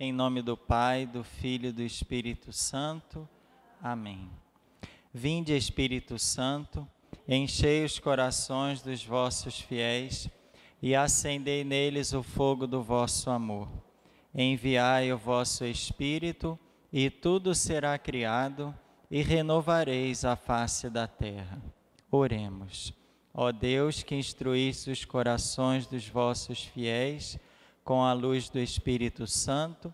Em nome do Pai, do Filho e do Espírito Santo. Amém. Vinde, Espírito Santo, enchei os corações dos vossos fiéis e acendei neles o fogo do vosso amor. Enviai o vosso Espírito e tudo será criado e renovareis a face da terra. Oremos. Ó Deus, que instruísse os corações dos vossos fiéis com a luz do Espírito Santo,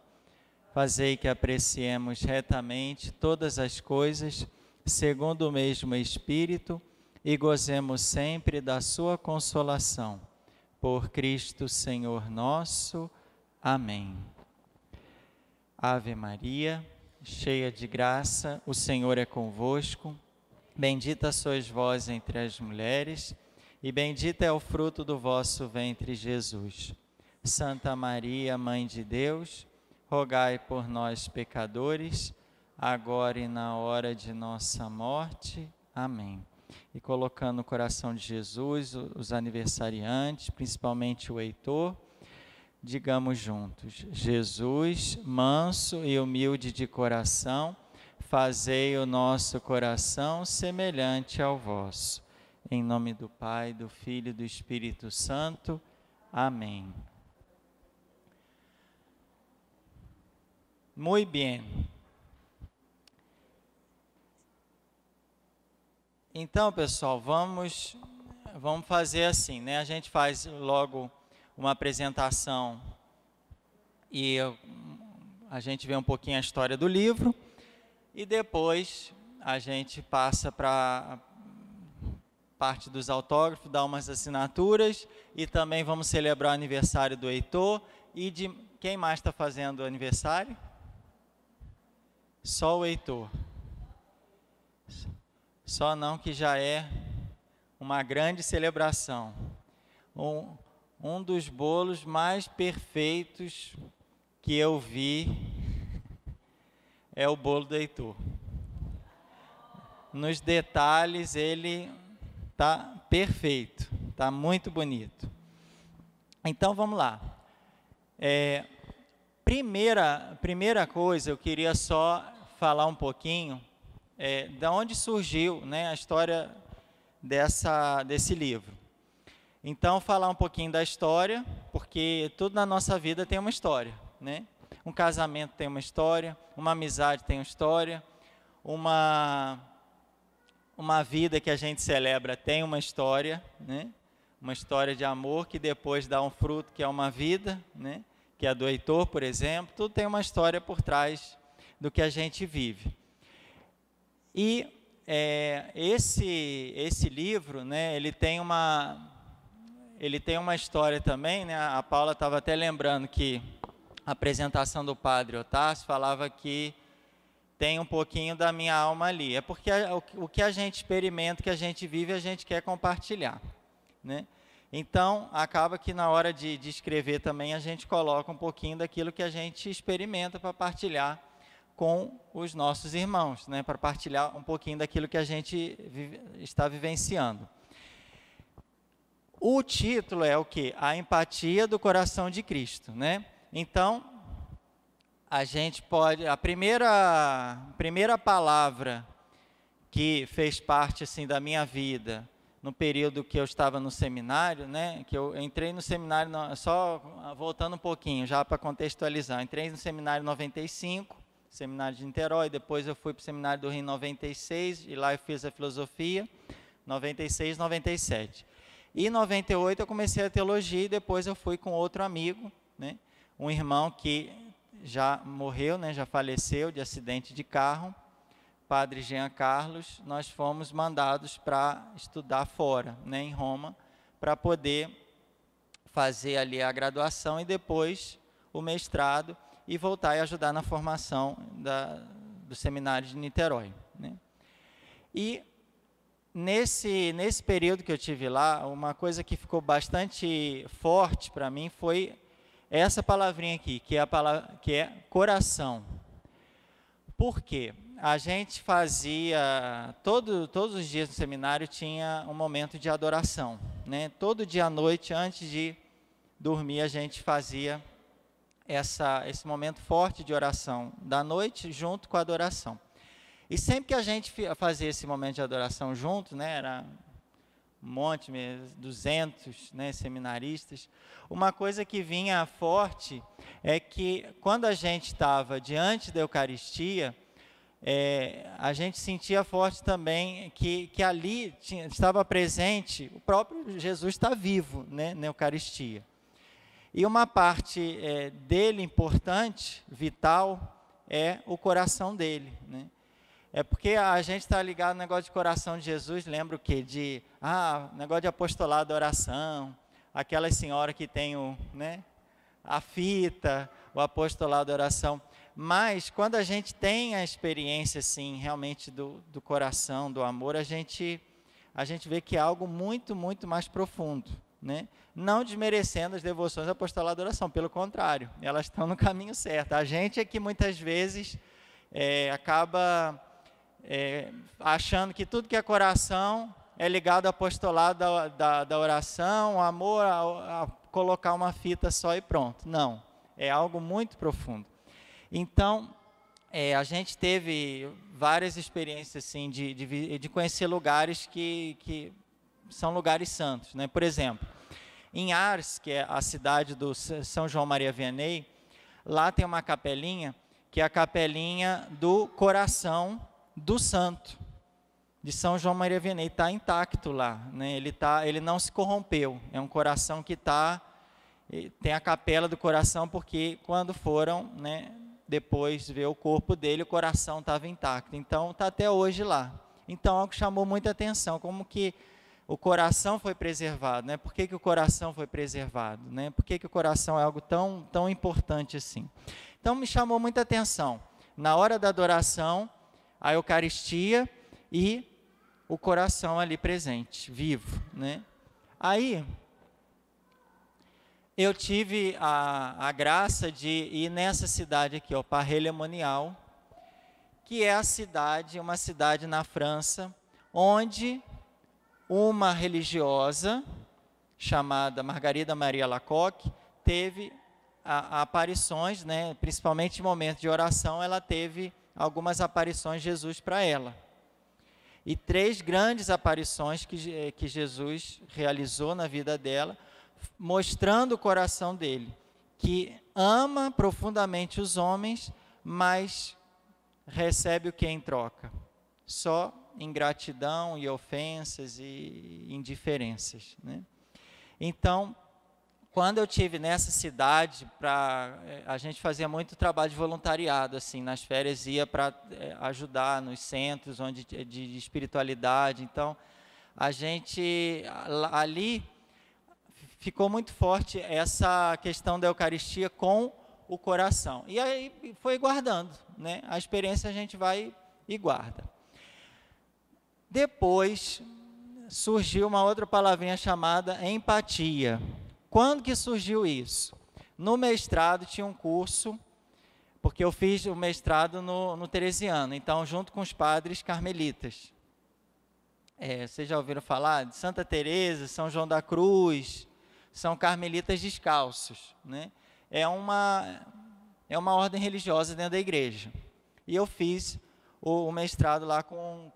fazei que apreciemos retamente todas as coisas segundo o mesmo Espírito e gozemos sempre da sua consolação. Por Cristo Senhor nosso. Amém. Ave Maria, cheia de graça, o Senhor é convosco. Bendita sois vós entre as mulheres, e bendito é o fruto do vosso ventre, Jesus. Santa Maria, Mãe de Deus, rogai por nós, pecadores, agora e na hora de nossa morte. Amém. E colocando no coração de Jesus os aniversariantes, principalmente o Heitor, digamos juntos: Jesus, manso e humilde de coração, fazei o nosso coração semelhante ao vosso. Em nome do Pai, do Filho e do Espírito Santo. Amém. Muito bem. Então, pessoal, vamos fazer assim, né? A gente faz logo uma apresentação e a gente vê um pouquinho a história do livro e depois a gente passa para parte dos autógrafos, dá umas assinaturas e também vamos celebrar o aniversário do Heitor e de quem mais está fazendo aniversário? Só o Heitor. Só não, que já é uma grande celebração. Um dos bolos mais perfeitos que eu vi é o bolo do Heitor. Nos detalhes ele está perfeito, está muito bonito. Então vamos lá. Primeira coisa, eu queria só falar um pouquinho de onde surgiu, né, a história desse livro. Então, falar um pouquinho da história, porque tudo na nossa vida tem uma história, né? Um casamento tem uma história, uma amizade tem uma história, uma vida que a gente celebra tem uma história, né? Uma história de amor que depois dá um fruto que é uma vida, né? Que é a do Heitor, por exemplo. Tudo tem uma história por trás do que a gente vive. E esse livro, né, ele tem uma história também, né? A Paula estava até lembrando que a apresentação do Padre Otácio falava que tem um pouquinho da minha alma ali. É porque o que a gente experimenta, o que a gente vive, a gente quer compartilhar, né? Então, acaba que na hora de escrever também a gente coloca um pouquinho daquilo que a gente experimenta para partilhar com os nossos irmãos, né? Para partilhar um pouquinho daquilo que a gente está vivenciando. O título é o quê? A empatia do coração de Cristo, né? Então, a gente pode... A primeira palavra que fez parte, assim, da minha vida, no período que eu estava no seminário, né? Que eu entrei no seminário, só voltando um pouquinho, já para contextualizar. Entrei no seminário em 95, seminário de Niterói, depois eu fui para o seminário do Rio em 96, e lá eu fiz a filosofia, 96, 97. E em 98 eu comecei a teologia e depois eu fui com outro amigo, né? Um irmão que já morreu, né? Já faleceu de acidente de carro, Padre Jean Carlos. Nós fomos mandados para estudar fora, né? Em Roma, para poder fazer ali a graduação e depois o mestrado, e voltar e ajudar na formação do seminário de Niterói, né? E nesse período que eu tive lá, uma coisa que ficou bastante forte para mim foi essa palavrinha aqui, que é coração. Por quê? A gente fazia, todos os dias no seminário tinha um momento de adoração, né? Todo dia à noite, antes de dormir, a gente fazia esse momento forte de oração da noite junto com a adoração. E sempre que a gente fazia esse momento de adoração junto, né, era um monte, 200, né, seminaristas, uma coisa que vinha forte é que quando a gente estava diante da Eucaristia, a gente sentia forte também que ali estava presente, o próprio Jesus está vivo, né, na Eucaristia. E uma parte dele importante, vital, é o coração dele, né? É porque a gente está ligado no negócio de coração de Jesus, lembra o quê? Negócio de apostolado da oração, aquela senhora que tem a fita, o apostolado da oração. Mas, quando a gente tem a experiência, assim, realmente do coração, do amor, a gente vê que é algo muito, muito mais profundo, né? Não desmerecendo as devoções do apostolado da oração, pelo contrário, elas estão no caminho certo. A gente é que muitas vezes acaba achando que tudo que é coração é ligado ao apostolado da oração, o amor, a colocar uma fita só e pronto. Não, é algo muito profundo. Então, a gente teve várias experiências assim, de conhecer lugares que são lugares santos, né? Por exemplo, em Ars, que é a cidade do São João Maria Vianney, lá tem uma capelinha, que é a capelinha do coração do santo, de São João Maria Vianney, está intacto lá, né? Ele não se corrompeu, é um coração que tem a capela do coração, porque quando foram, né, depois ver o corpo dele, o coração estava intacto, então está até hoje lá. Então, algo chamou muita atenção, como que o coração foi preservado, né? Por que o coração foi preservado, né? Por que o coração é algo tão importante assim? Então, me chamou muita atenção, na hora da adoração, a Eucaristia e o coração ali presente, vivo, né? Aí, eu tive a graça de ir nessa cidade aqui, Paray-le-Monial, que é uma cidade na França, onde uma religiosa chamada Margarida Maria Lacoque teve aparições, né, principalmente em momentos de oração, ela teve algumas aparições de Jesus para ela. E 3 grandes aparições que Jesus realizou na vida dela, mostrando o coração dele, que ama profundamente os homens, mas recebe o que em troca? Só ingratidão e ofensas e indiferenças, né? Então, quando eu estive nessa cidade, a gente fazia muito trabalho de voluntariado, assim, nas férias ia para ajudar nos centros de espiritualidade. Então, a gente ali ficou muito forte essa questão da Eucaristia com o coração. E aí foi guardando, né? A experiência a gente vai e guarda. Depois surgiu uma outra palavrinha chamada empatia. Quando que surgiu isso? No mestrado tinha um curso, porque eu fiz o mestrado no Teresiano, então junto com os padres carmelitas. Vocês já ouviram falar de Santa Teresa, São João da Cruz, são carmelitas descalços, né? É uma ordem religiosa dentro da igreja. E eu fiz o mestrado lá com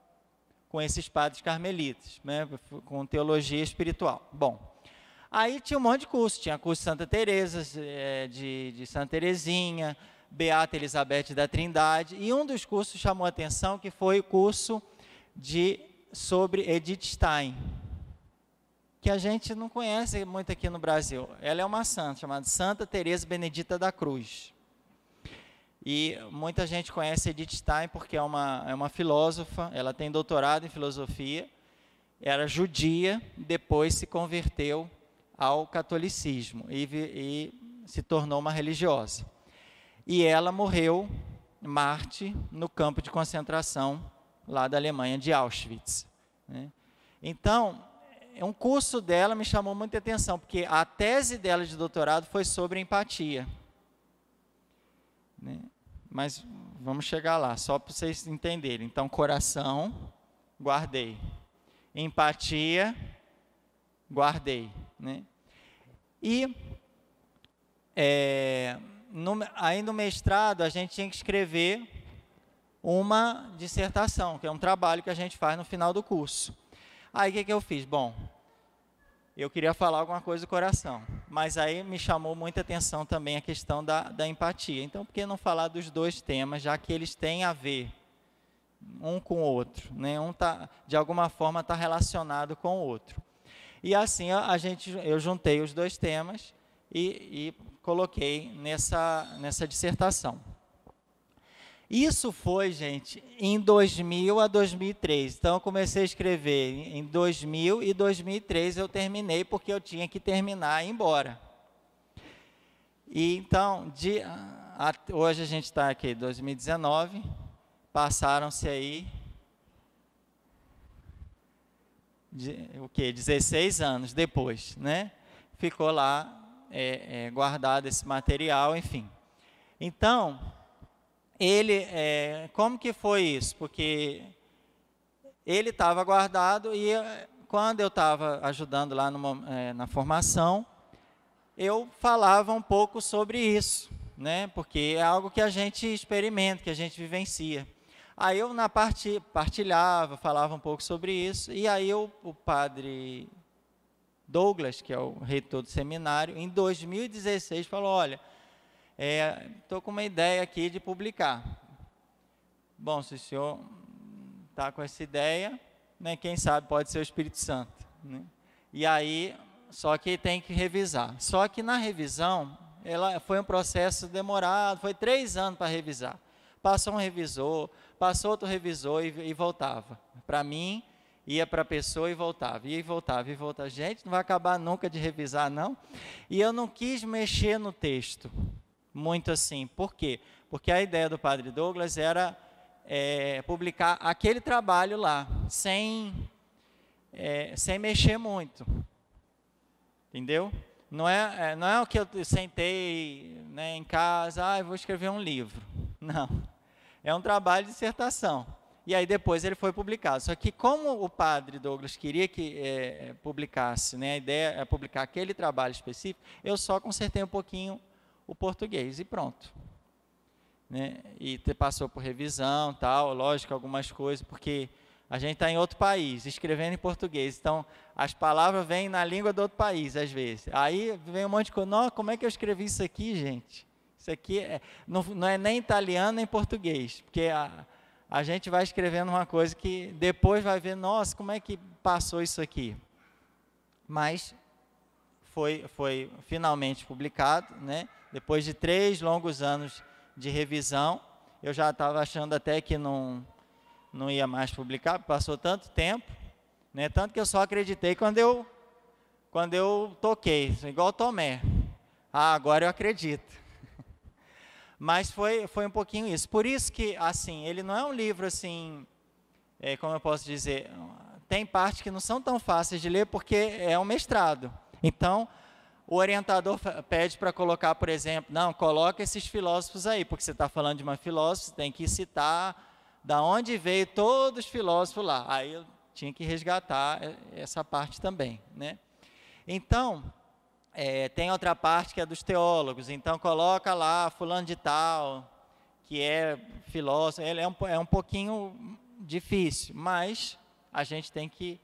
esses padres carmelitas, né? Com teologia espiritual. Bom, aí tinha um monte de curso, tinha curso de Santa Teresa, de Santa Teresinha, Beata Elizabeth da Trindade, e um dos cursos chamou a atenção, que foi o curso sobre Edith Stein, que a gente não conhece muito aqui no Brasil. Ela é uma santa, chamada Santa Teresa Benedita da Cruz. E muita gente conhece Edith Stein porque é uma filósofa, ela tem doutorado em filosofia, era judia, depois se converteu ao catolicismo e se tornou uma religiosa. E ela morreu, mártir, no campo de concentração lá da Alemanha, de Auschwitz, né? Então, um curso dela me chamou muita atenção, porque a tese dela de doutorado foi sobre empatia, né? Mas vamos chegar lá, só para vocês entenderem. Então, coração, guardei. Empatia, guardei, né? E aí no mestrado a gente tinha que escrever uma dissertação, que é um trabalho que a gente faz no final do curso. Aí o que eu fiz? Bom, eu queria falar alguma coisa do coração, mas aí me chamou muita atenção também a questão da empatia. Então, por que não falar dos dois temas, já que eles têm a ver um com o outro, né? Um de alguma forma está relacionado com o outro. E assim eu juntei os dois temas e coloquei nessa dissertação. Isso foi, gente, em 2000 a 2003. Então, eu comecei a escrever em 2000 e 2003 eu terminei, porque eu tinha que terminar e ir embora. E então, hoje a gente está aqui, 2019, passaram-se aí, 16 anos depois, né? Ficou lá guardado esse material, enfim. Então, como que foi isso? Porque ele estava guardado e quando eu estava ajudando lá na formação, eu falava um pouco sobre isso, né? Porque é algo que a gente experimenta, que a gente vivencia. Aí eu partilhava, falava um pouco sobre isso, e aí o padre Douglas, que é o reitor do seminário, em 2016 falou, olha, estou com uma ideia aqui de publicar. Bom, se o senhor está com essa ideia, né, quem sabe pode ser o Espírito Santo, né? E aí, só que tem que revisar. Só que na revisão, foi um processo demorado, foi 3 anos para revisar. Passou um revisor, passou outro revisor e voltava. Para mim, ia para a pessoa e voltava, ia e voltava, e voltava. Gente, não vai acabar nunca de revisar, não. E eu não quis mexer no texto, muito assim. Por quê? Porque a ideia do padre Douglas era publicar aquele trabalho lá, sem mexer muito. Entendeu? Não é o que eu sentei, né, em casa, eu vou escrever um livro. Não. É um trabalho de dissertação. E aí depois ele foi publicado. Só que como o padre Douglas queria que publicasse, né, a ideia é publicar aquele trabalho específico, eu só consertei um pouquinho o português e pronto. Né? E passou por revisão, tal, lógico, algumas coisas, porque a gente está em outro país, escrevendo em português, então as palavras vêm na língua do outro país, às vezes. Aí vem um monte de coisa, nossa, como é que eu escrevi isso aqui, gente? Isso aqui não é nem italiano nem português, porque a gente vai escrevendo uma coisa que depois vai ver, nossa, como é que passou isso aqui? Mas foi finalmente publicado, né? Depois de 3 longos anos de revisão, eu já estava achando até que não ia mais publicar, passou tanto tempo, né? Tanto que eu só acreditei quando eu toquei, igual Tomé. Agora eu acredito. Mas foi um pouquinho isso. Por isso que, assim, ele não é um livro, assim, como eu posso dizer, tem partes que não são tão fáceis de ler, porque é um mestrado. Então, o orientador pede para colocar, por exemplo, não, coloca esses filósofos aí, porque você está falando de uma filósofa, você tem que citar da onde veio todos os filósofos lá. Aí eu tinha que resgatar essa parte também, né? Então, tem outra parte que é dos teólogos, então coloca lá fulano de tal, que é filósofo, ele é um pouquinho difícil, mas a gente tem que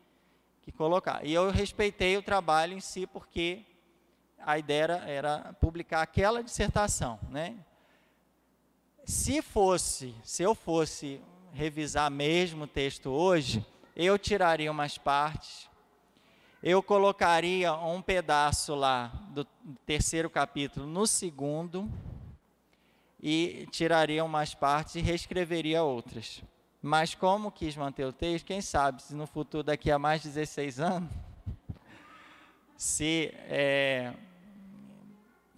colocar. E eu respeitei o trabalho em si, porque a ideia era publicar aquela dissertação, né? Se eu fosse revisar mesmo o texto hoje, eu tiraria umas partes, eu colocaria um pedaço lá do 3º capítulo no 2º e tiraria umas partes e reescreveria outras. Mas como quis manter o texto, quem sabe se no futuro, daqui a mais de 16 anos, se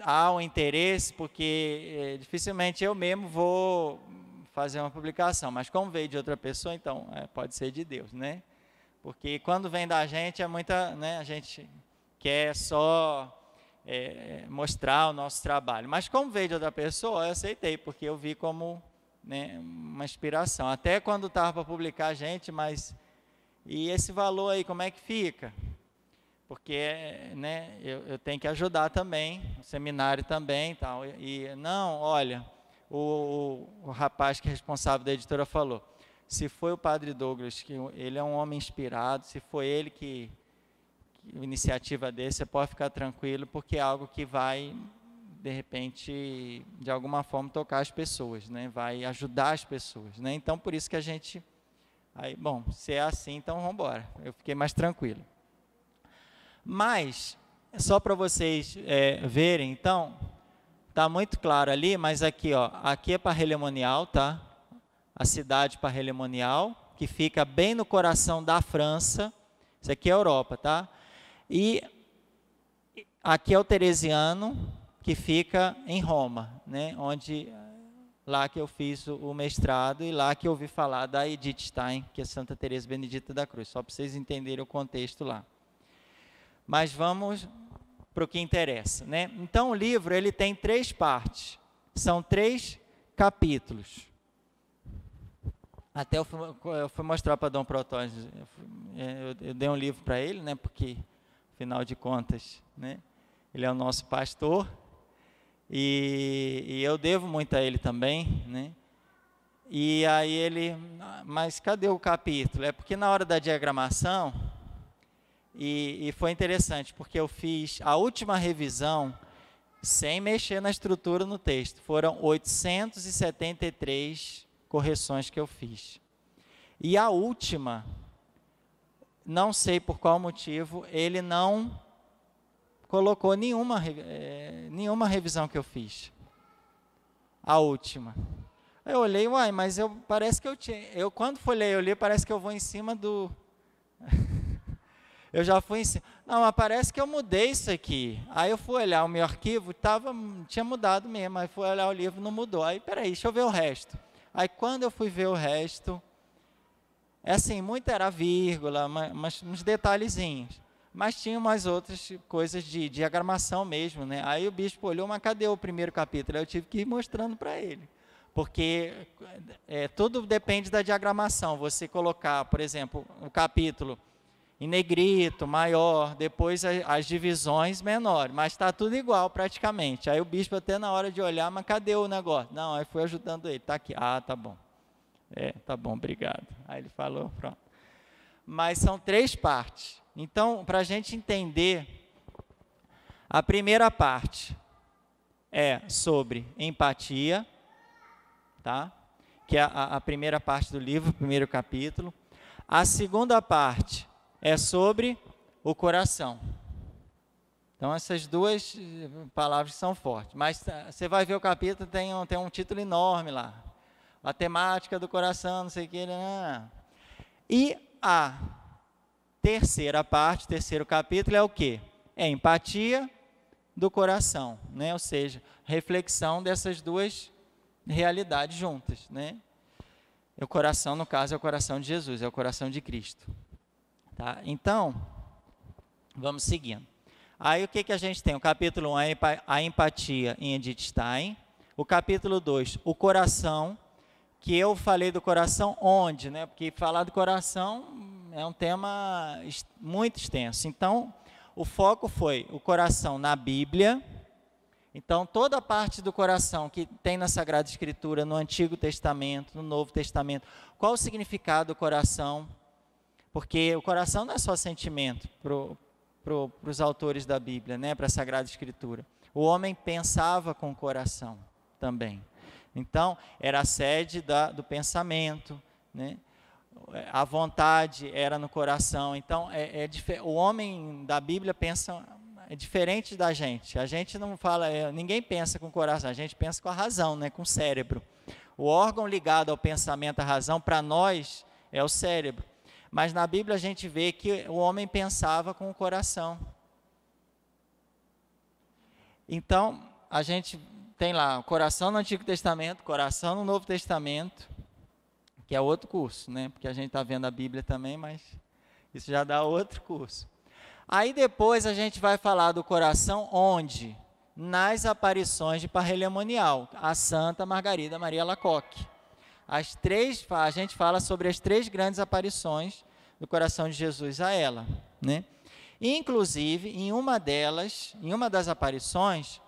há um interesse, porque dificilmente eu mesmo vou fazer uma publicação, mas como veio de outra pessoa, então pode ser de Deus, né? Porque quando vem da gente, né, a gente quer só mostrar o nosso trabalho. Mas como veio de outra pessoa, eu aceitei, porque eu vi como, né, uma inspiração. Até quando estava para publicar, gente, mas e esse valor aí, como é que fica? porque, né, eu tenho que ajudar também, o seminário também, tal. E não, olha, o rapaz que é responsável da editora falou, se foi o Padre Douglas, que ele é um homem inspirado, se foi ele que iniciativa desse, você pode ficar tranquilo, porque é algo que vai, de repente, de alguma forma, tocar as pessoas, né? Vai ajudar as pessoas, né? Então, por isso que a gente... Aí, bom, se é assim, então vamos embora. Eu fiquei mais tranquilo. Mas, só para vocês verem, então, está muito claro ali, mas aqui, ó, aqui é Parrelemonial, tá? A cidade Parrelemonial, que fica bem no coração da França. Isso aqui é a Europa, tá? E aqui é o Teresiano, que fica em Roma, né? Onde, lá que eu fiz o mestrado e lá que eu ouvi falar da Edith Stein, que é Santa Teresa Benedita da Cruz, só para vocês entenderem o contexto lá. Mas vamos para o que interessa, né? Então, o livro ele tem 3 partes, são 3 capítulos. Até eu fui mostrar para Dom Protógenes, eu dei um livro para ele, né? Porque, afinal de contas, né? Ele é o nosso pastor e eu devo muito a ele também, né? E aí ele, mas cadê o capítulo? É porque na hora da diagramação, e foi interessante, porque eu fiz a última revisão sem mexer na estrutura no texto, foram 873 correções que eu fiz. E a última, não sei por qual motivo, ele não colocou nenhuma revisão que eu fiz. A última. Eu olhei, uai, mas parece que eu tinha... quando folhei, eu li, parece que eu vou em cima do... eu já fui em cima... Não, mas parece que eu mudei isso aqui. Aí eu fui olhar o meu arquivo, tinha mudado mesmo. Aí fui olhar o livro, não mudou. Aí, peraí, deixa eu ver o resto. Aí, quando eu fui ver o resto... assim, muito era vírgula, mas uns detalhezinhos. Mas tinha umas outras coisas de diagramação mesmo, né? Aí o bispo olhou, mas cadê o primeiro capítulo? Aí eu tive que ir mostrando para ele. Porque tudo depende da diagramação. Você colocar, por exemplo, o capítulo em negrito, maior, depois as divisões menores, mas está tudo igual praticamente. Aí o bispo até na hora de olhar, mas cadê o negócio? Não, aí fui ajudando ele, está aqui. Ah, tá bom. Tá bom, obrigado. Aí ele falou, pronto. Mas são 3 partes. Então, para a gente entender, a primeira parte é sobre empatia, tá? Que é a primeira parte do livro, o primeiro capítulo. A segunda parte é sobre o coração. Então, essas 2 palavras são fortes. Mas você vai ver o capítulo, tem um título enorme lá. A temática do coração, não sei o que. E a terceira parte, terceiro capítulo é o quê? É empatia do coração, né? Ou seja, reflexão dessas 2 realidades juntas, né? O coração, no caso, é o coração de Jesus, é o coração de Cristo. Tá? Então, vamos seguindo. Aí o que a gente tem? O capítulo 1 é a empatia em Edith Stein. O capítulo 2, o coração, que eu falei do coração onde, né? Porque falar do coração é um tema muito extenso. Então, o foco foi o coração na Bíblia. Então, toda a parte do coração que tem na Sagrada Escritura, no Antigo Testamento, no Novo Testamento, qual o significado do coração? Porque o coração não é só sentimento para os autores da Bíblia, né? Para a Sagrada Escritura. O homem pensava com o coração também. Então, era a sede do pensamento, né? A vontade era no coração. Então, o homem da Bíblia pensa diferente da gente. A gente não fala, ninguém pensa com o coração, a gente pensa com a razão, né? Com o cérebro. O órgão ligado ao pensamento, à razão, para nós, é o cérebro. Mas na Bíblia a gente vê que o homem pensava com o coração. Então, a gente tem lá o coração no Antigo Testamento, coração no Novo Testamento, que é outro curso, né? Porque a gente está vendo a Bíblia também, mas isso já dá outro curso. Aí depois a gente vai falar do coração onde? Nas aparições de Parrelemonial, a Santa Margarida Maria Alacoque. A gente fala sobre as 3 grandes aparições do coração de Jesus a ela, né? Inclusive, em uma das aparições,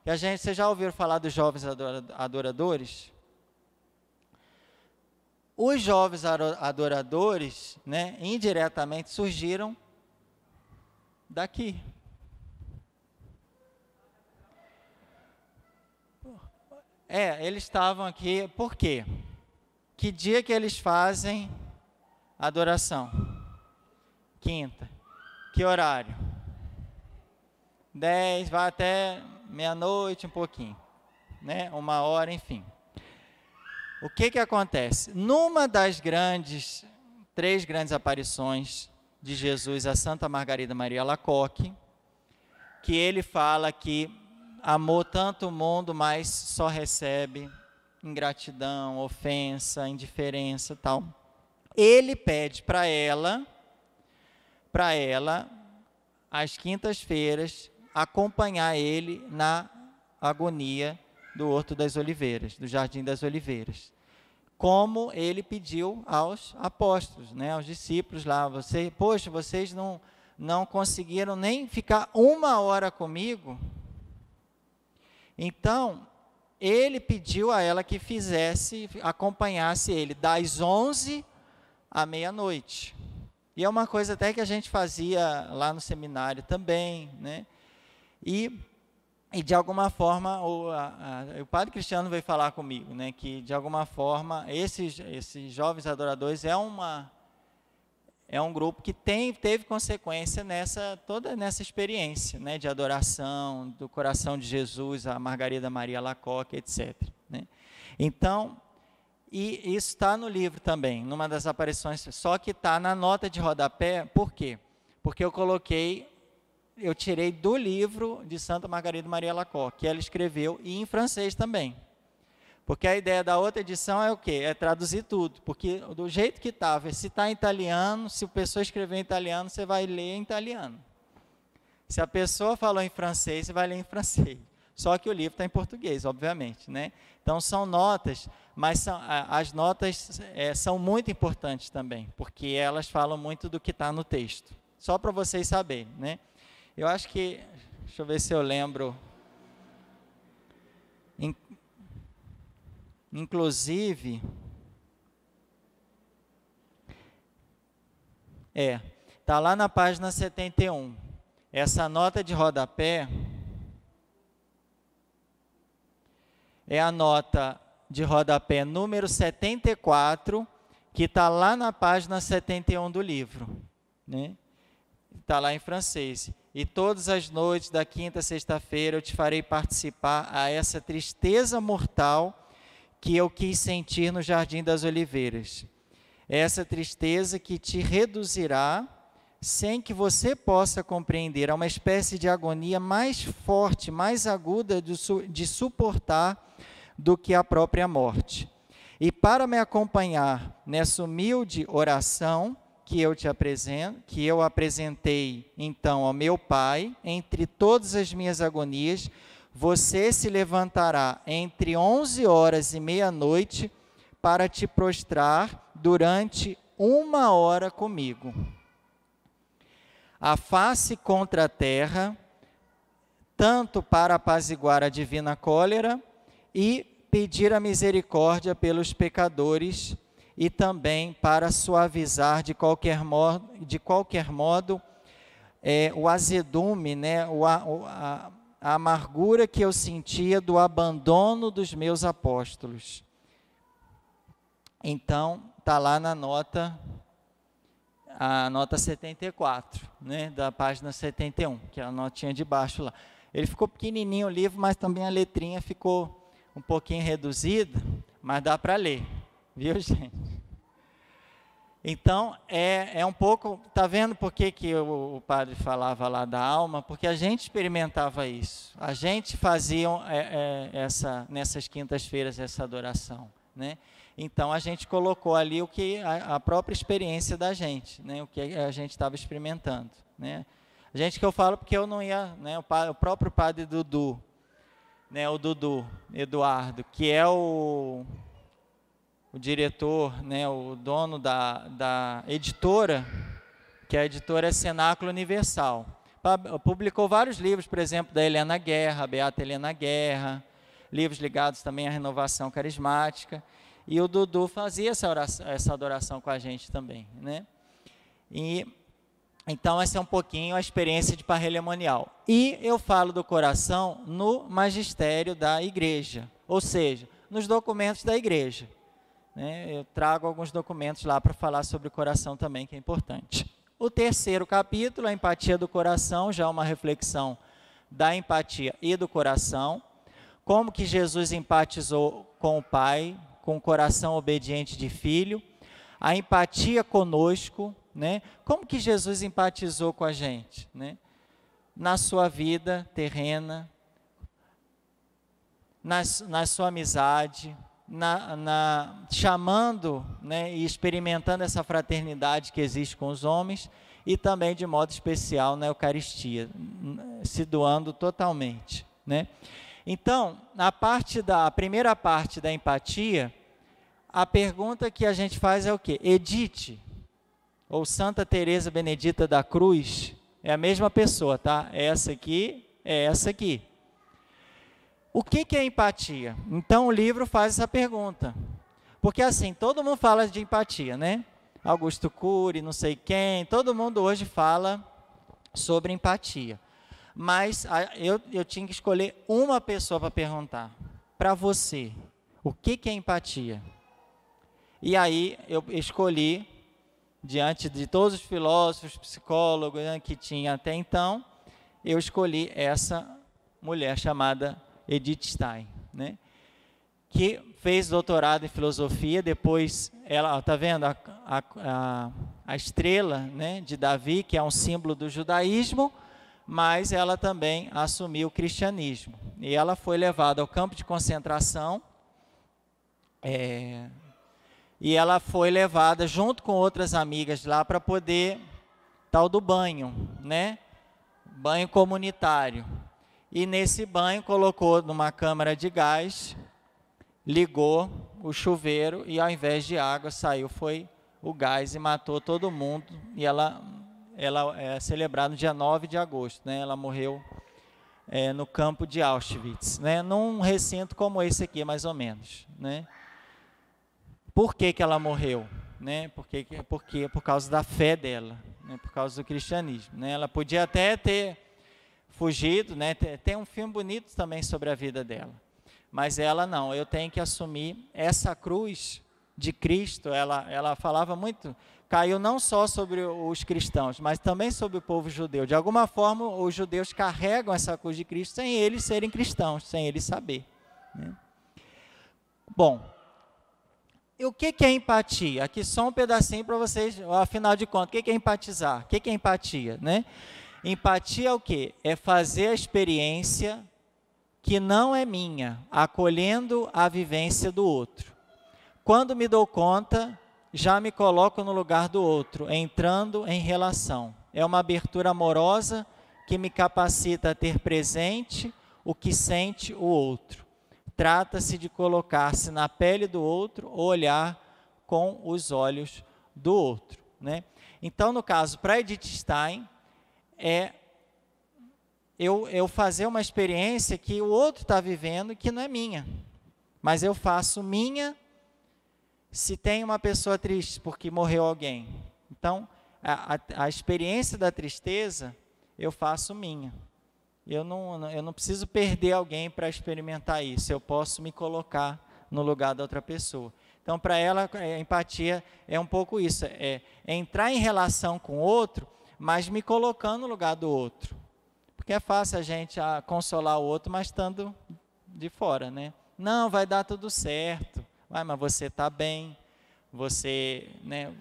vocês já ouviram falar dos jovens adoradores? Os jovens adoradores, né, indiretamente surgiram daqui. Eles estavam aqui, por quê? Que dia que eles fazem adoração? Quinta. Que horário? 10, vai até meia-noite, um pouquinho, né? 1h, enfim. O que acontece? Numa das 3 grandes aparições de Jesus a Santa Margarida Maria Alacoque, que ele fala que amou tanto o mundo, mas só recebe ingratidão, ofensa, indiferença, tal. Ele pede para ela, às quintas-feiras, acompanhar ele na agonia do Horto das Oliveiras, do Jardim das Oliveiras, como ele pediu aos apóstolos, né, aos discípulos lá. Vocês não conseguiram nem ficar 1h comigo? Então, ele pediu a ela que acompanhasse ele das 11 à meia-noite. E é uma coisa até que a gente fazia lá no seminário também, né? E de alguma forma, o padre Cristiano veio falar comigo, né, que de alguma forma esses jovens adoradores é um grupo que teve consequência toda nessa experiência, né, de adoração do coração de Jesus, a Margarida Maria Alacoque, etc. Né? Então, e isso está no livro também, numa das aparições, só que está na nota de rodapé. Por quê? Porque eu tirei do livro de Santa Margarida Maria Alacoque, que ela escreveu, e em francês também. Porque a ideia da outra edição é o quê? É traduzir tudo. Porque do jeito que estava, se está em italiano, se a pessoa escreveu em italiano, você vai ler em italiano. Se a pessoa falou em francês, você vai ler em francês. Só que o livro está em português, obviamente, né? Então são notas, mas as notas são muito importantes também, porque elas falam muito do que está no texto. Só para vocês saberem, né? Eu acho que, deixa eu ver se eu lembro, inclusive, está lá na página 71, essa nota de rodapé é a nota de rodapé número 74, que está lá na página 71 do livro, né? Está lá em francês. E todas as noites da quinta a sexta-feira eu te farei participar a essa tristeza mortal que eu quis sentir no Jardim das Oliveiras. Essa tristeza que te reduzirá, sem que você possa compreender, a uma espécie de agonia mais forte, mais aguda de suportar do que a própria morte. E para me acompanhar nessa humilde oração que eu apresentei então ao meu Pai, entre todas as minhas agonias, você se levantará entre 11h e meia-noite para te prostrar durante 1h comigo. A face contra a terra, tanto para apaziguar a divina cólera e pedir a misericórdia pelos pecadores, e também para suavizar de qualquer modo o azedume, né, a amargura que eu sentia do abandono dos meus apóstolos. Então, está lá na a nota 74, né, da página 71, que é a notinha de baixo lá. Ele ficou pequenininho o livro, mas também a letrinha ficou um pouquinho reduzida, mas dá para ler. Viu, gente? Então, é um pouco... Está vendo por que o padre falava lá da alma? Porque a gente experimentava isso. A gente fazia nessas quintas-feiras essa adoração, né? Então, a gente colocou ali o que a própria experiência da gente, né? O que a gente estava experimentando, né? A gente, que eu falo porque eu não ia... Né? O próprio padre Dudu, né? O Dudu Eduardo, que é o diretor, né, o dono da editora que a editora é Cenáculo Universal. Publicou vários livros, por exemplo, da Helena Guerra, Beata Helena Guerra, livros ligados também à renovação carismática. E o Dudu fazia essa adoração com a gente também, né? Então, essa é um pouquinho a experiência de parrelemonial. E eu falo do coração no magistério da igreja, ou seja, nos documentos da igreja, né? Eu trago alguns documentos lá para falar sobre o coração também, que é importante. O terceiro capítulo, a empatia do coração, já é uma reflexão da empatia e do coração. Como que Jesus empatizou com o Pai, com o coração obediente de filho. A empatia conosco, né? Como que Jesus empatizou com a gente, né? Na sua vida terrena, na sua amizade, chamando, né, e experimentando essa fraternidade que existe com os homens, e também de modo especial na Eucaristia, se doando totalmente, né? Então, a primeira parte da empatia, a pergunta que a gente faz é o quê? Edith, ou Santa Teresa Benedita da Cruz, é a mesma pessoa, tá? Essa aqui é essa aqui. O que é empatia? Então, o livro faz essa pergunta. Porque assim, todo mundo fala de empatia, né? Augusto Cury, não sei quem, todo mundo hoje fala sobre empatia. Mas eu tinha que escolher uma pessoa para perguntar. Para você, o que é empatia? E aí eu escolhi, diante de todos os filósofos, psicólogos, né, que tinha até então, eu escolhi essa mulher chamada Edith Stein, né, que fez doutorado em filosofia. Depois, ela, está vendo a estrela, né, de Davi, que é um símbolo do judaísmo, mas ela também assumiu o cristianismo. E ela foi levada ao campo de concentração, e ela foi levada junto com outras amigas lá para poder, tal do banho, né? Banho comunitário. E nesse banho colocou numa câmara de gás, ligou o chuveiro e ao invés de água saiu, foi o gás e matou todo mundo. E ela é celebrada no dia 9 de agosto, né? Ela morreu no campo de Auschwitz, né? Num recinto como esse aqui, mais ou menos, né? Por que ela morreu? Né? Porque por causa da fé dela, né? Por causa do cristianismo, né? Ela podia até ter fugido, né? Tem um filme bonito também sobre a vida dela, mas ela não. Eu tenho que assumir essa cruz de Cristo. Ela falava muito, caiu não só sobre os cristãos, mas também sobre o povo judeu. De alguma forma, os judeus carregam essa cruz de Cristo sem eles serem cristãos, sem eles saber, né? Bom, e o que é empatia? Aqui só um pedacinho para vocês, afinal de contas, o que é empatizar? O que é empatia, né? Empatia é o quê? É fazer a experiência que não é minha, acolhendo a vivência do outro. Quando me dou conta, já me coloco no lugar do outro, entrando em relação. É uma abertura amorosa que me capacita a ter presente o que sente o outro. Trata-se de colocar-se na pele do outro, ou olhar com os olhos do outro, né? Então, no caso, para Edith Stein, eu fazer uma experiência que o outro está vivendo que não é minha, mas eu faço minha. Se tem uma pessoa triste porque morreu alguém, então a experiência da tristeza eu faço minha. Eu não preciso perder alguém para experimentar isso. Eu posso me colocar no lugar da outra pessoa. Então, para ela, a empatia é um pouco isso. É entrar em relação com o outro, mas me colocando no lugar do outro. Porque é fácil a gente consolar o outro, mas estando de fora, né? Não, vai dar tudo certo. Mas você está bem. Você, né,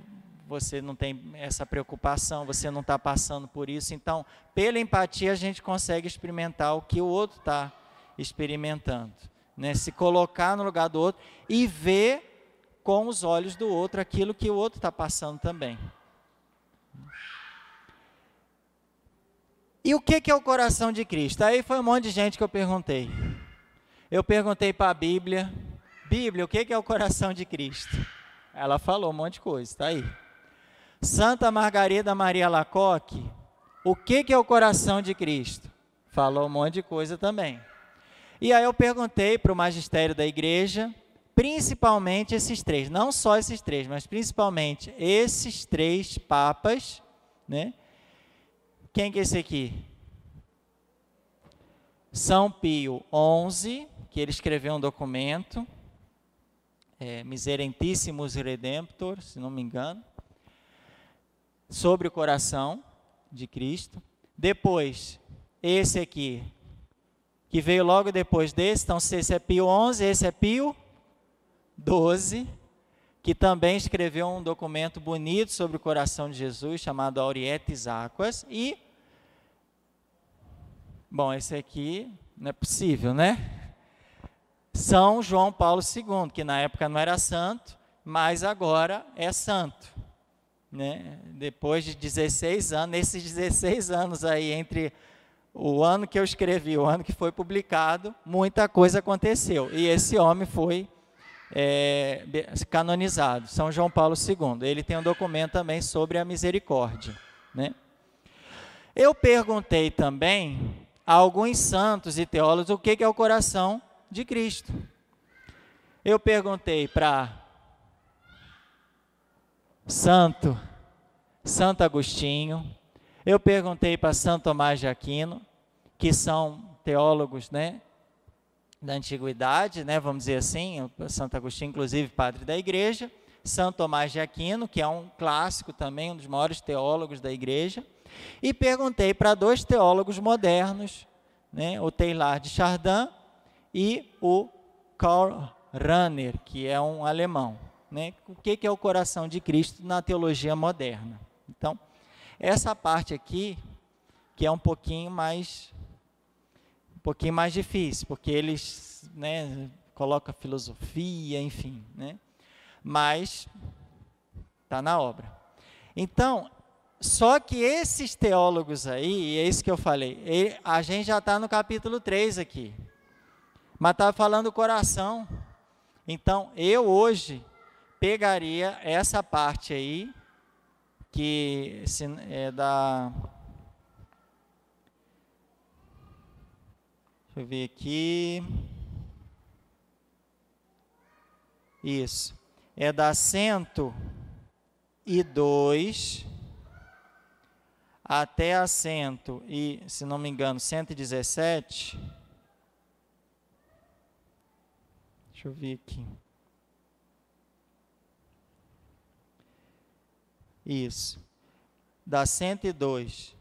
você não tem essa preocupação, você não está passando por isso. Então, pela empatia, a gente consegue experimentar o que o outro está experimentando, né? Se colocar no lugar do outro e ver com os olhos do outro aquilo que o outro está passando também. E o que é o coração de Cristo? Aí foi um monte de gente que eu perguntei. Eu perguntei para a Bíblia, o que é o coração de Cristo? Ela falou um monte de coisa, está aí. Santa Margarida Maria Alacoque, o que é o coração de Cristo? Falou um monte de coisa também. E aí eu perguntei para o magistério da igreja, principalmente esses três, não só esses três, mas principalmente esses três papas, né? Quem que é esse aqui? São Pio XI, que ele escreveu um documento, Miserentissimus Redemptor, se não me engano, sobre o coração de Cristo. Depois, esse aqui, que veio logo depois desse, então esse é Pio XI, esse é Pio XII, que também escreveu um documento bonito sobre o coração de Jesus, chamado Aurietis Aquas, e, bom, esse aqui não é possível, né? São João Paulo II, que na época não era santo, mas agora é santo, né? Depois de 16 anos, nesses 16 anos aí, entre o ano que eu escrevi, o ano que foi publicado, muita coisa aconteceu, e esse homem foi canonizado, São João Paulo II. Ele tem um documento também sobre a misericórdia, né? Eu perguntei também a alguns santos e teólogos o que é o coração de Cristo. Eu perguntei para Santo Agostinho, eu perguntei para Santo Tomás de Aquino, que são teólogos, né, da antiguidade, né, vamos dizer assim, Santo Agostinho, inclusive, padre da igreja, Santo Tomás de Aquino, que é um clássico também, um dos maiores teólogos da igreja, e perguntei para dois teólogos modernos, né, o Teilhard de Chardin e o Karl Rahner, que é um alemão, né, o que é o coração de Cristo na teologia moderna. Então, essa parte aqui, que é um pouquinho mais difícil, porque eles, né, colocam filosofia, enfim, né, mas está na obra. Então, só que esses teólogos aí, é isso que eu falei, a gente já está no capítulo 3 aqui, mas está falando do coração. Então, eu hoje pegaria essa parte aí, que é da... Deixa eu ver aqui. Isso. É da 102 até a se não me engano, 117. Deixa eu ver aqui. Isso. Da 102.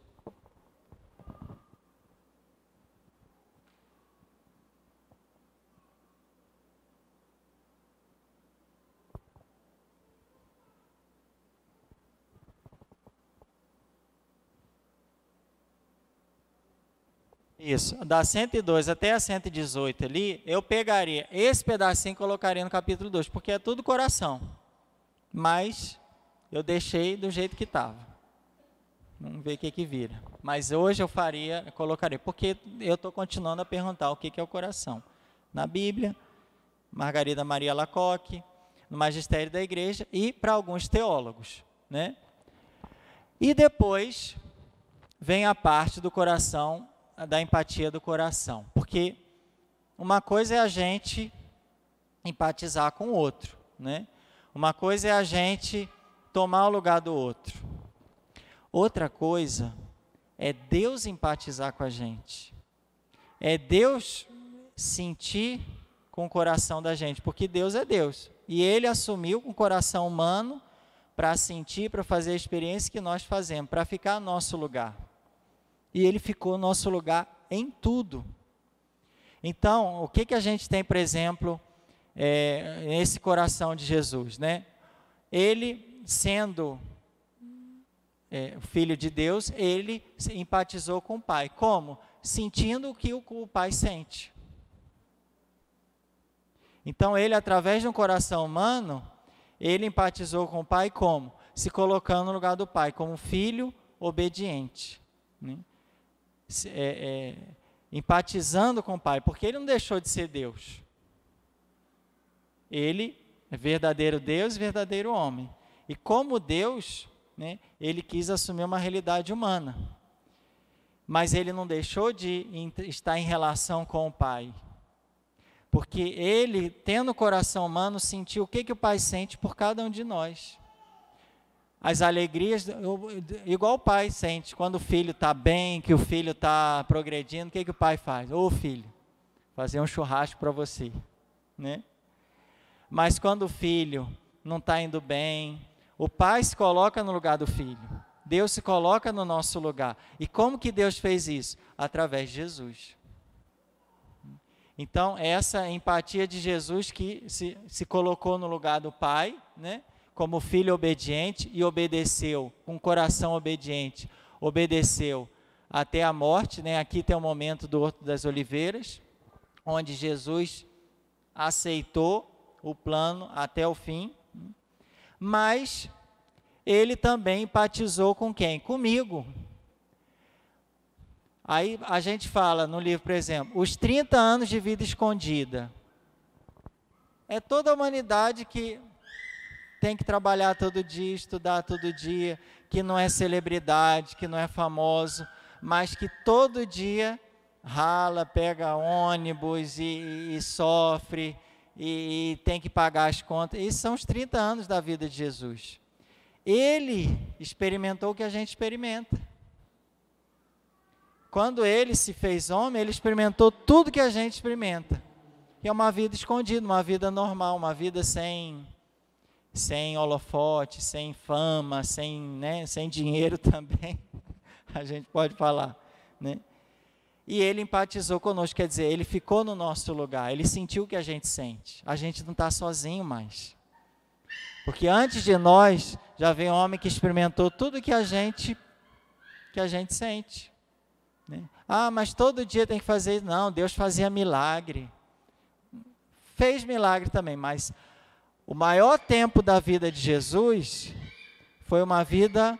Isso, da 102 até a 118 ali, eu pegaria esse pedacinho e colocaria no capítulo 2, porque é tudo coração, mas eu deixei do jeito que estava. Vamos ver o que vira. Mas hoje eu colocaria, porque eu estou continuando a perguntar o que é o coração. Na Bíblia, Margarida Maria Alacoque, no magistério da igreja e para alguns teólogos, né? E depois vem a parte do coração, da empatia do coração, porque uma coisa é a gente empatizar com o outro, né? Uma coisa é a gente tomar o lugar do outro. Outra coisa é Deus empatizar com a gente. É Deus sentir com o coração da gente, porque Deus é Deus. E Ele assumiu com o coração humano para sentir, para fazer a experiência que nós fazemos, para ficar no nosso lugar. E Ele ficou no nosso lugar em tudo. Então, o que a gente tem, por exemplo, nesse coração de Jesus, né? Ele, sendo o Filho de Deus, ele empatizou com o Pai. Como? Sentindo o que o Pai sente. Então, ele, através de um coração humano, ele empatizou com o Pai como? Se colocando no lugar do Pai, como filho obediente, né? Empatizando com o Pai, porque ele não deixou de ser Deus. Ele é verdadeiro Deus, verdadeiro homem. E como Deus, né, ele quis assumir uma realidade humana. Mas ele não deixou de estar em relação com o Pai. Porque ele, tendo o coração humano, sentiu o que o Pai sente por cada um de nós. As alegrias, igual o pai sente, quando o filho está bem, que o filho está progredindo, o que o pai faz? Ô filho, fazer um churrasco para você, né? Mas quando o filho não está indo bem, o pai se coloca no lugar do filho, Deus se coloca no nosso lugar. E como que Deus fez isso? Através de Jesus. Então, essa empatia de Jesus que se colocou no lugar do pai, né? Como filho obediente, e obedeceu, com coração obediente, obedeceu até a morte, né? Aqui tem o momento do Horto das Oliveiras, onde Jesus aceitou o plano até o fim, mas ele também empatizou com quem? Comigo. Aí a gente fala no livro, por exemplo, os 30 anos de vida escondida. É toda a humanidade que tem que trabalhar todo dia, estudar todo dia, que não é celebridade, que não é famoso, mas que todo dia rala, pega ônibus e sofre, e tem que pagar as contas. Esses são os 30 anos da vida de Jesus. Ele experimentou o que a gente experimenta. Quando ele se fez homem, ele experimentou tudo que a gente experimenta. Que é uma vida escondida, uma vida normal, uma vida sem holofote, sem fama, sem dinheiro também, a gente pode falar, né? E ele empatizou conosco, quer dizer, ele ficou no nosso lugar, ele sentiu o que a gente sente, a gente não está sozinho mais, porque antes de nós, já veio um homem que experimentou tudo que a gente sente, né? Ah, mas todo dia tem que fazer isso. Não, Deus fazia milagre, fez milagre também, mas o maior tempo da vida de Jesus foi uma vida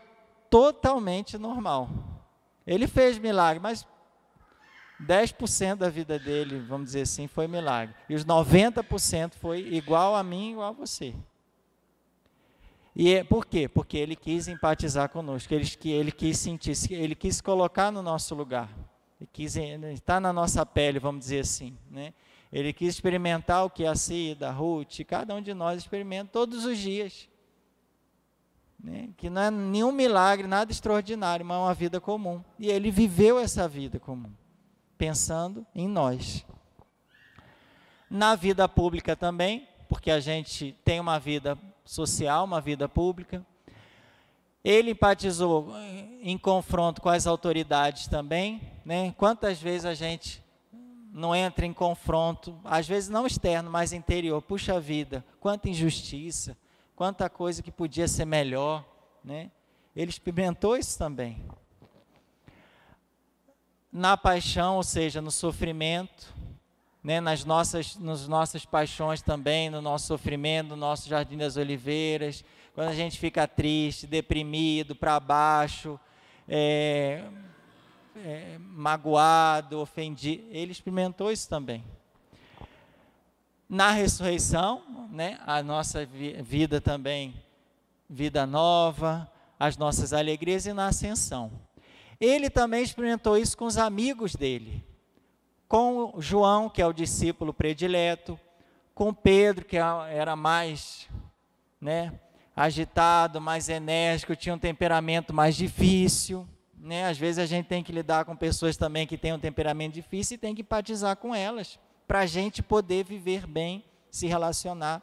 totalmente normal. Ele fez milagre, mas 10% da vida dele, vamos dizer assim, foi milagre. E os 90% foi igual a mim, igual a você. E por quê? Porque ele quis empatizar conosco, ele quis sentir, ele quis colocar no nosso lugar. Ele quis estar na nossa pele, vamos dizer assim, né? Ele quis experimentar o que a Cida, a Ruth, cada um de nós experimenta todos os dias, né? Que não é nenhum milagre, nada extraordinário, mas é uma vida comum. E ele viveu essa vida comum, pensando em nós. Na vida pública também, porque a gente tem uma vida social, uma vida pública. Ele empatizou em confronto com as autoridades também, né? Quantas vezes a gente não entra em confronto, às vezes não externo, mas interior. Puxa vida, quanta injustiça, quanta coisa que podia ser melhor, né? Ele experimentou isso também. Na paixão, ou seja, no sofrimento, né? Nas nossas paixões também, no nosso sofrimento, no nosso Jardim das Oliveiras, quando a gente fica triste, deprimido, para baixo, magoado, ofendido, ele experimentou isso também. Na ressurreição, né, a nossa vida também, vida nova, as nossas alegrias, e na ascensão. Ele também experimentou isso com os amigos dele, com João, que é o discípulo predileto, com Pedro, que era mais, né, agitado, mais enérgico, tinha um temperamento mais difícil, né? Às vezes a gente tem que lidar com pessoas também que têm um temperamento difícil e tem que empatizar com elas, para a gente poder viver bem, se relacionar.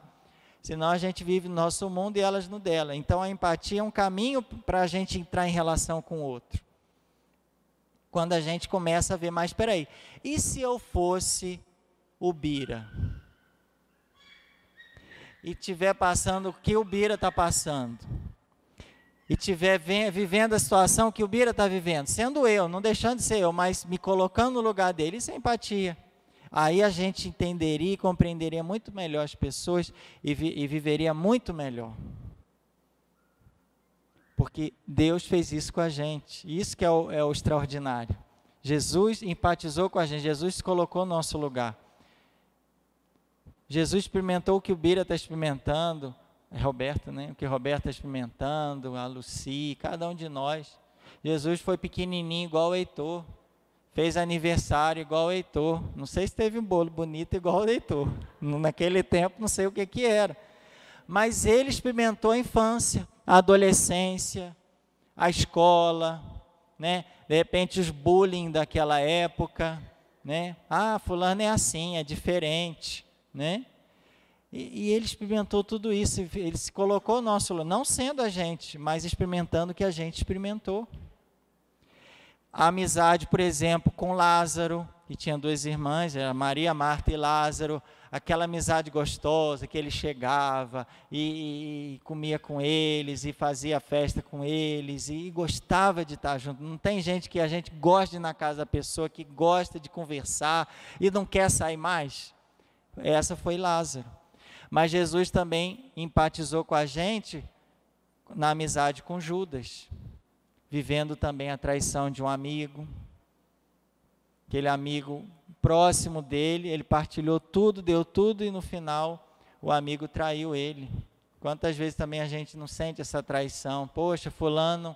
Senão a gente vive no nosso mundo e elas no dela. Então a empatia é um caminho para a gente entrar em relação com o outro. Quando a gente começa a ver, mais, espera aí, e se eu fosse o Bira? E estiver passando o que o Bira está passando? E estiver vivendo a situação que o Bira está vivendo, sendo eu, não deixando de ser eu, mas me colocando no lugar dele, isso é empatia. Aí a gente entenderia e compreenderia muito melhor as pessoas e viveria muito melhor. Porque Deus fez isso com a gente, isso que é o extraordinário. Jesus empatizou com a gente, Jesus se colocou no nosso lugar. Jesus experimentou o que o Bira está experimentando, Roberto, né? O que Roberto está experimentando, a Lucy, cada um de nós. Jesus foi pequenininho igual o Heitor, fez aniversário igual o Heitor. Não sei se teve um bolo bonito igual o Heitor. Naquele tempo não sei o que era. Mas ele experimentou a infância, a adolescência, a escola, né? De repente os bullying daquela época, né? Ah, fulano é assim, é diferente, né? E ele experimentou tudo isso, ele se colocou no nosso lugar, não sendo a gente, mas experimentando o que a gente experimentou. A amizade, por exemplo, com Lázaro, que tinha duas irmãs, era Maria, Marta e Lázaro, aquela amizade gostosa, que ele chegava e comia com eles, e fazia festa com eles, e gostava de estar junto. Não tem gente que a gente gosta de ir na casa da pessoa, que gosta de conversar e não quer sair mais? Essa foi Lázaro. Mas Jesus também empatizou com a gente na amizade com Judas, vivendo também a traição de um amigo, aquele amigo próximo dele, ele partilhou tudo, deu tudo e no final o amigo traiu ele. Quantas vezes também a gente não sente essa traição? Poxa, fulano,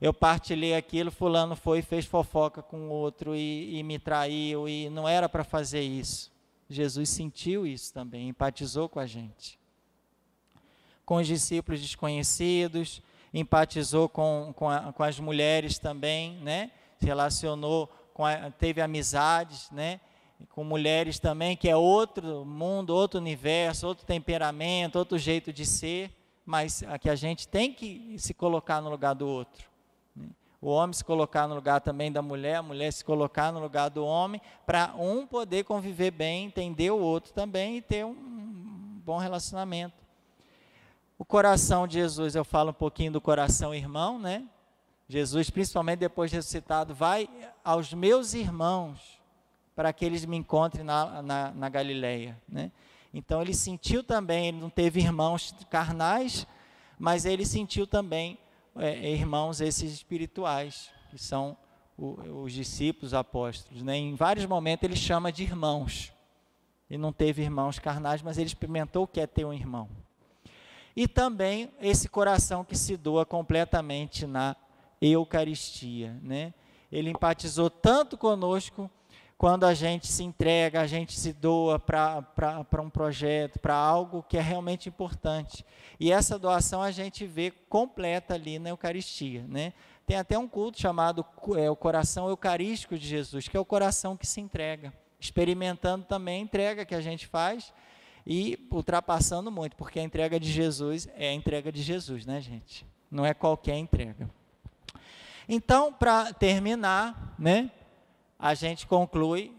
eu partilhei aquilo, fulano foi e fez fofoca com o outro e me traiu e não era para fazer isso. Jesus sentiu isso também, empatizou com a gente. Com os discípulos desconhecidos, empatizou com as mulheres também, né? Se relacionou, teve amizades, né? Com mulheres também, que é outro mundo, outro universo, outro temperamento, outro jeito de ser, mas que a gente tem que se colocar no lugar do outro. O homem se colocar no lugar também da mulher, a mulher se colocar no lugar do homem, para um poder conviver bem, entender o outro também e ter um bom relacionamento. O coração de Jesus, eu falo um pouquinho do coração irmão, né? Jesus, principalmente depois de ressuscitado, vai aos meus irmãos, para que eles me encontrem na Galileia, né? Então ele sentiu também, ele não teve irmãos carnais, mas ele sentiu também irmãos esses espirituais, que são os discípulos, os apóstolos, né? Em vários momentos ele chama de irmãos. Ele não teve irmãos carnais, mas ele experimentou o que é ter um irmão. E também esse coração que se doa completamente na Eucaristia, né? Ele empatizou tanto conosco, quando a gente se entrega, a gente se doa para um projeto, para algo que é realmente importante. E essa doação a gente vê completa ali na Eucaristia, né? Tem até um culto chamado o coração eucarístico de Jesus, que é o coração que se entrega, experimentando também a entrega que a gente faz e ultrapassando muito, porque a entrega de Jesus é a entrega de Jesus, né, gente? Não é qualquer entrega. Então, para terminar, né, a gente conclui,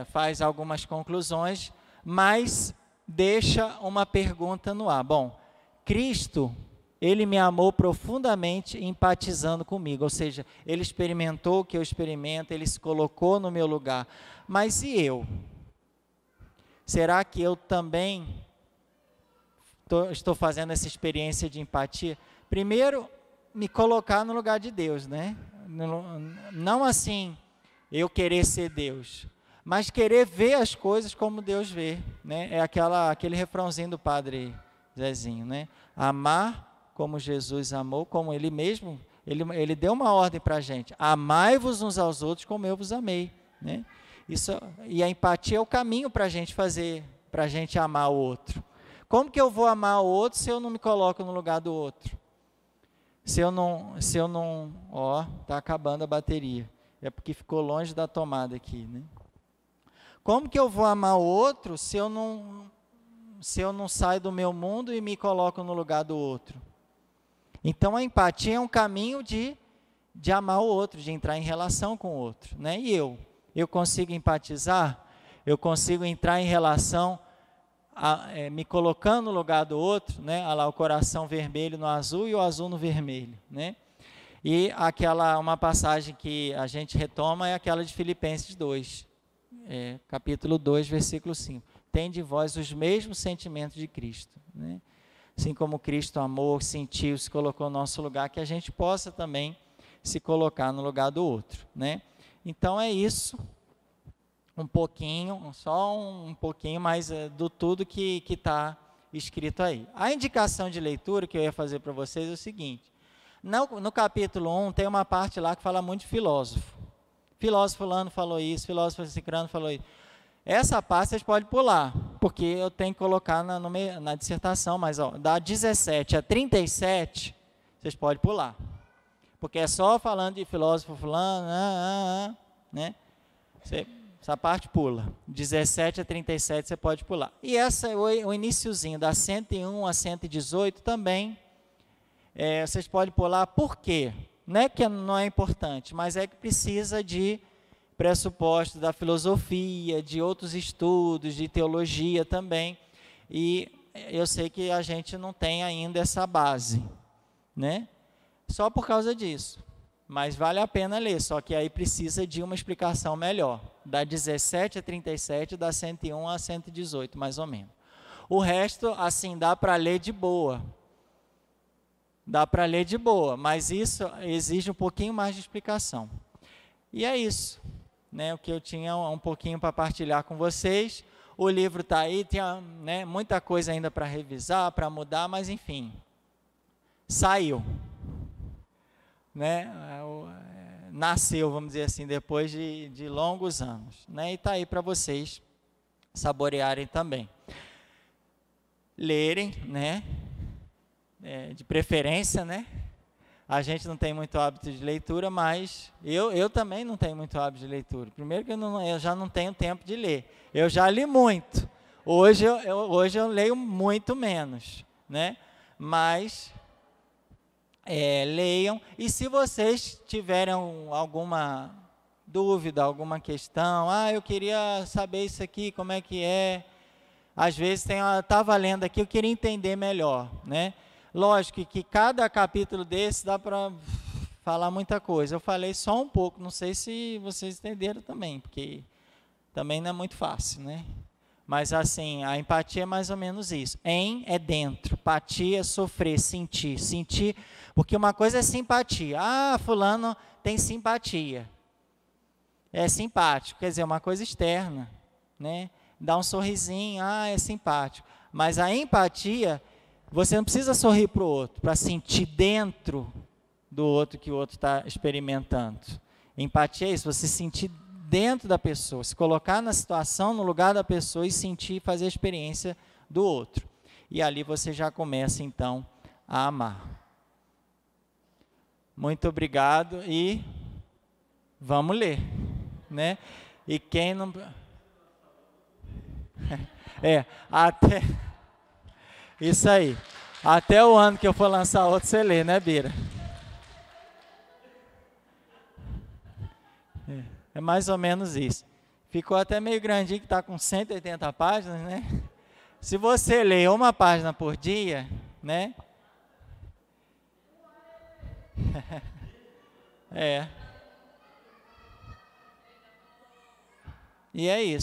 faz algumas conclusões, mas deixa uma pergunta no ar. Bom, Cristo, ele me amou profundamente empatizando comigo, ou seja, ele experimentou o que eu experimento, ele se colocou no meu lugar. Mas e eu? Será que eu também estou fazendo essa experiência de empatia? Primeiro, me colocar no lugar de Deus, né? Não assim, eu querer ser Deus, mas querer ver as coisas como Deus vê, né? É aquele refrãozinho do Padre Zezinho, né? Amar como Jesus amou, como ele mesmo, ele deu uma ordem para a gente: amai-vos uns aos outros como eu vos amei, né? E a empatia é o caminho para a gente fazer, para a gente amar o outro. Como que eu vou amar o outro se eu não me coloco no lugar do outro? Se eu não, está acabando a bateria. É porque ficou longe da tomada aqui, né? Como que eu vou amar o outro se eu não saio do meu mundo e me coloco no lugar do outro? Então a empatia é um caminho de amar o outro, de entrar em relação com o outro, né? E eu consigo empatizar? Eu consigo entrar em relação, me colocando no lugar do outro, né? Olha lá, o coração vermelho no azul e o azul no vermelho, né? E uma passagem que a gente retoma é aquela de Filipenses 2, capítulo 2, versículo 5. Tende em vós os mesmos sentimentos de Cristo, né? Assim como Cristo amou, sentiu, se colocou no nosso lugar, que a gente possa também se colocar no lugar do outro, né? Então é isso, só um pouquinho mais do tudo que está escrito aí. A indicação de leitura que eu ia fazer para vocês é o seguinte: no capítulo 1 tem uma parte lá que fala muito de filósofo. Filósofo fulano falou isso, filósofo cicrano falou isso. Essa parte vocês podem pular, porque eu tenho que colocar na dissertação, mas da 17 a 37, vocês podem pular. Porque é só falando de filósofo fulano, né? Essa parte pula. 17 a 37 você pode pular. E o iniciozinho, da 101 a 118 também, vocês podem pular. Por quê? Não é que não é importante, mas é que precisa de pressupostos da filosofia, de outros estudos, de teologia também. E eu sei que a gente não tem ainda essa base, né? Só por causa disso. Mas vale a pena ler, só que aí precisa de uma explicação melhor. Da 17 a 37, da 101 a 118, mais ou menos. O resto, assim, dá para ler de boa. Dá para ler de boa, mas isso exige um pouquinho mais de explicação. E é isso, né, o que eu tinha um pouquinho para partilhar com vocês. O livro está aí, tem, né, muita coisa ainda para revisar, para mudar, mas enfim, saiu. Né, nasceu, vamos dizer assim, depois de longos anos, né, e está aí para vocês saborearem também. Lerem, né, de preferência, né? A gente não tem muito hábito de leitura, mas eu também não tenho muito hábito de leitura. Primeiro que eu já não tenho tempo de ler. Eu já li muito. Hoje eu leio muito menos, né? Mas leiam. E se vocês tiverem alguma dúvida, alguma questão, eu queria saber isso aqui, como é que é? Às vezes estava lendo aqui, eu queria entender melhor, né? Lógico que cada capítulo desse dá para falar muita coisa. Eu falei só um pouco, não sei se vocês entenderam também, porque também não é muito fácil, né? Mas assim, a empatia é mais ou menos isso. É dentro, empatia é sofrer, sentir, porque uma coisa é simpatia. Fulano tem simpatia. É simpático, quer dizer, uma coisa externa, né? Dá um sorrisinho, é simpático. Mas a empatia, você não precisa sorrir para o outro, para sentir dentro do outro que o outro está experimentando. Empatia é isso, você sentir dentro da pessoa, se colocar na situação, no lugar da pessoa e sentir, fazer a experiência do outro. E ali você já começa, então, a amar. Muito obrigado e vamos ler, né? E quem não... até... Isso aí. Até o ano que eu for lançar outro, você lê, né, Bira? É mais ou menos isso. Ficou até meio grandinho, que está com 180 páginas, né? Se você lê uma página por dia, né? E é isso.